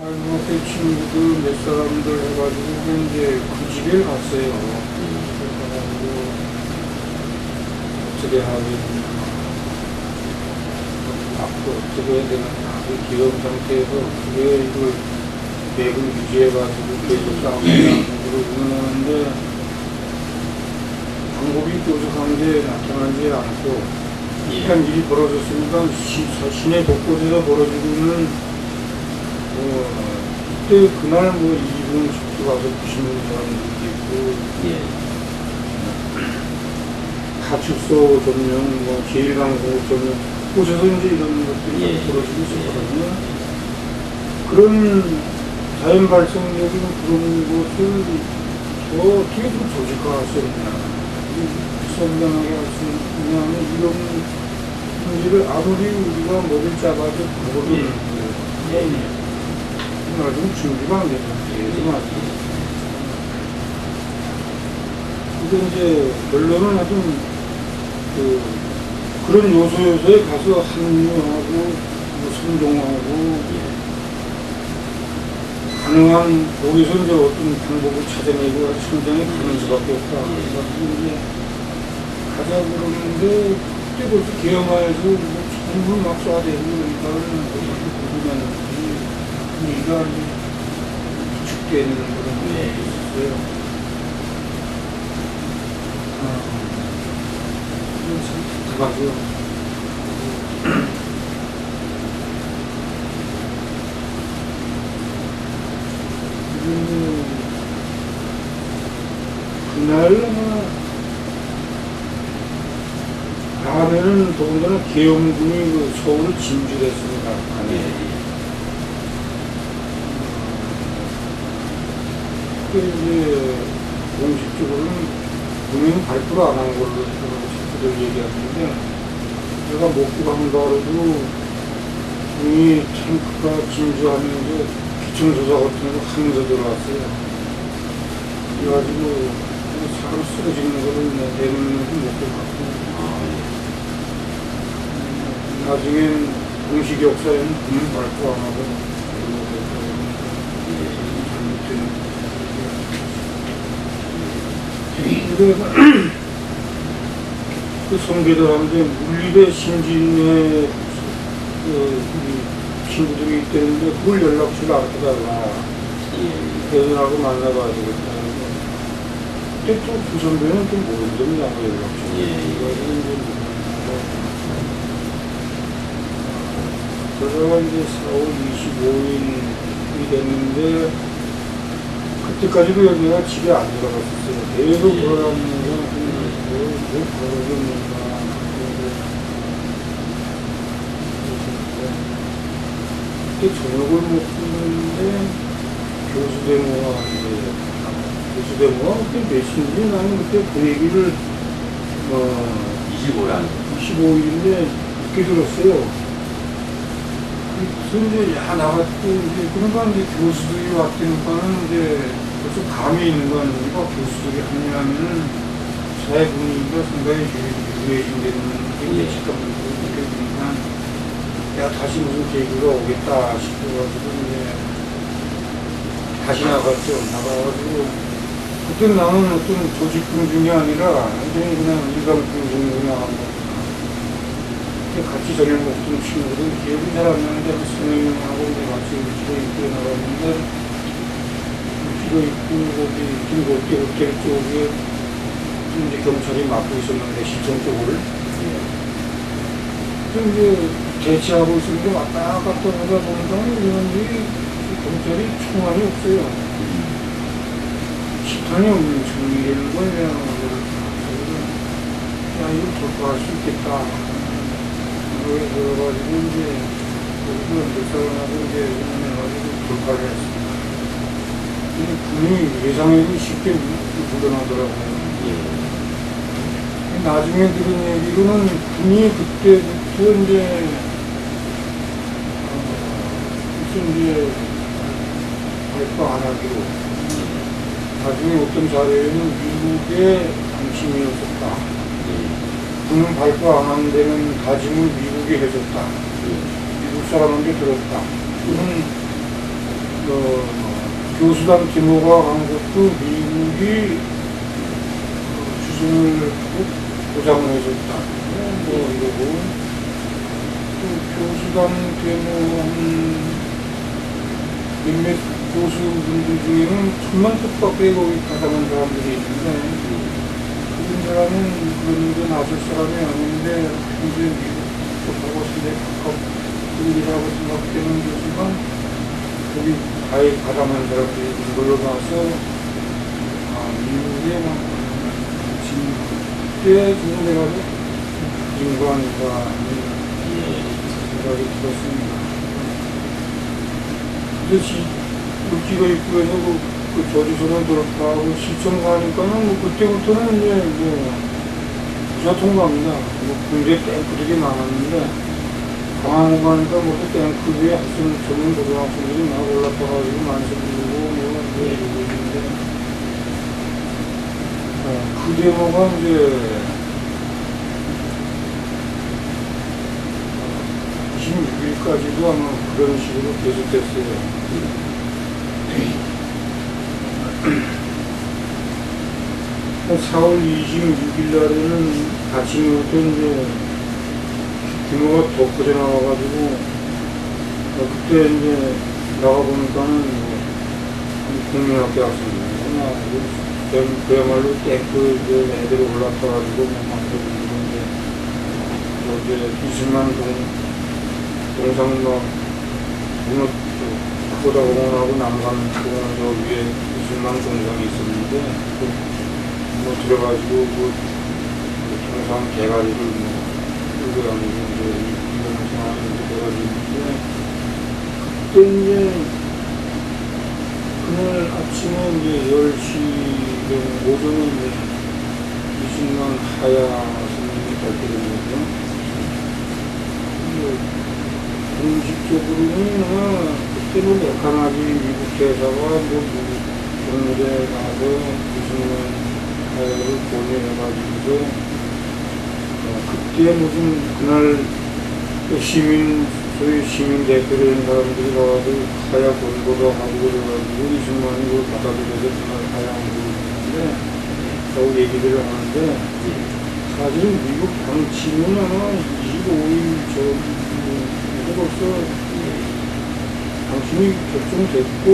할머니 친구들 몇 사람들 해가지고 이제 그 집에 갔어요. 그래가지고 어떻게 하긴 앞으로 어떻게 해야 되나 아주 기업 상태에서 왜 이걸 맥을 유지해가지고 계속 싸움을 그러는데 방법이 뾰족한 게 나타나지 않고 이런 일이 벌어졌으니까 시내 곳곳에서 벌어지고는 그때 그날 뭐 이분 집도 가서 부시는 사람들도 있고 가축소 점령, 뭐 제1강국 점령 곳에서 이제 이런 것들이 벌어지고 있었거든요. 그런 자연 발생적인 그런 것을 어떻게 좀 조직화할 수 있냐, 선명하게 할 수 있냐면 이런 문제를 아무리 우리가 뭐를 짜봐도 그거를 나중에 준비가 안 되죠. 근데 이제 결론은 하여튼 그런 요소에 가서 합류하고 선동하고 가능한 거기서 이제 어떤 방법을 찾아내고 성장에 가는 수밖에 없다. 그래서 이제 가자 그러는데 그때 벌써 계엄하에서 전부 막 쏴대고 그러니까 보면 우리가 위축되는 그런 게 있었어요. 참 답답하죠. 그날 다음에는 더군다나 계엄군이 그 서울을 진주했습니다. 이제 공식적으로는 군인 발표를 안 한 걸로 친구들 얘기하는데 제가 목기가 한 가로도 군이 탱크가 진주하면서 기총소사 같은 거 하면서 들어왔어요. 그래가지고 사람 쓰러지는 거를 내놓는 목표 갖고 나중엔 공식 역사에는 군인 발표 안 하고 그래서 그 성계들한테 물리배 신진의 친구들이 있다는데 그걸 연락처를 알려달라. 대전하고 만나봐야 되겠다. 그때 또 그 선배는 좀 모른답니다. 연락처. 그래서 이제 4월 25일이 됐는데 그때까지도 여기가 집에 안 들어갔었어요. 계속 돌아다니면서 뭐 벌어졌는가. 그때 저녁을 먹는데 교수대모가 교수대모가 그때 몇인지 나는 그때 그 얘기를 25일인데 늦게 들었어요. 그래서 이제 나갔고 이제 그러니까 이제 교수들이 왔다니까는 이제 벌써 감이 있는 거 아닙니까? 교수들이 합류하면은 사회 분위기가 상당히 유해진다는 게 직감으로 느껴지니까 내가 다시 무슨 계기가 오겠다 싶어가지고 이제 다시 나갔죠. 나가가지고 그때는 나는 어떤 조직군 중이 아니라 완전히 그냥 일감군 중으로 나간 거. 같이 저녁 먹던 친구들은 기억이 잘 안 나는데 한 3명하고 이제 같이 집에 입고 나갔는데 집에 입고 거기 김골대 쪽에 이제 경찰이 맡고 있었는데 시청 쪽을 이제 대치하고 있었는데 왔다 갔다 하다 보니까 이런지 경찰이 총알이 없어요. 식탄이 없는 총이라는 거예요. 야, 이거 돌파할 수 있겠다. 그래가지고 이제 거기서 몇 사람하고 이제 해가지고 돌파를 했습니다. 근데 군이 예상에도 쉽게 물러나더라고요. 나중에 들은 얘기로는 군이 그때부터 이제 무슨 이제 발표 안 하기로 나중에 어떤 자료에는 미국의 방침이었었다. 군은 발표 안 하는 데는 다짐을 미국이 해줬다. 미국 사람한테 들었다. 군은 교수단 규모가 한 것도 미국이 추진을 하고 보장을 해줬다. 이러고, 또 교수단 규모 몇몇 교수분들 중에는 1000만 뜻밖의 거기 가담한 사람들이 있는데, 그런 사람은 그런 게 나설 사람이 아닌데, 이제 미국 하고 싶은데 가깝들이라고 생각되는 교수가 거기 가에 가담한 사람들이 있는 걸로 봐서, 미국에 막, 지금, 그때 중국에 가서 인간이가 생각이 들었습니다. 그래서 물기가 입구에서 그 저지선을 돌파하고 시청 가니까는 그때부터는 이제 부자 통과합니다. 굉장히 탱크들이 많았는데, 강화문 가니까 탱크 위에 학생, 젊은 고등학생들이 막 올라타가지고 만세 부르고 이러고 있는데, 그 데모가 이제 26일까지도 아마 그런 식으로 계속됐어요. 4월 26일 날에는 아침부터 이제 규모가 더 커져 나와가지고, 그때 이제 나가보니까는 국민학교 학생들, 그야말로 탱크 애들이 올라타가지고 만들고 이제 이슬만 동상 문어 바보다 공원하고 남산 공원 저 위에 이슬만 동상이 있었는데, 들어가지고 동상 대가리를 끌고 다니고 이런 상황이 돼가지고, 그때 이제 그날 아침에 이제 10시 오전에 이제 이승만 하야 스님이 발표된 거죠. 공식적으로는 그때는 메카나지 미국 대사가 동물에 가서 이승만 하야를 보내가지고서 그때 무슨 그날 소위 시민 대표라는 사람들이 가가지고 하야 권고도 하고 그래가지고 이승만이 그걸 받아들여서 그날 하야 한거였는데 라고 얘기를 하는데, 사실은 미국 방침은 아마 25일 전에 벌써 방침이 결정됐고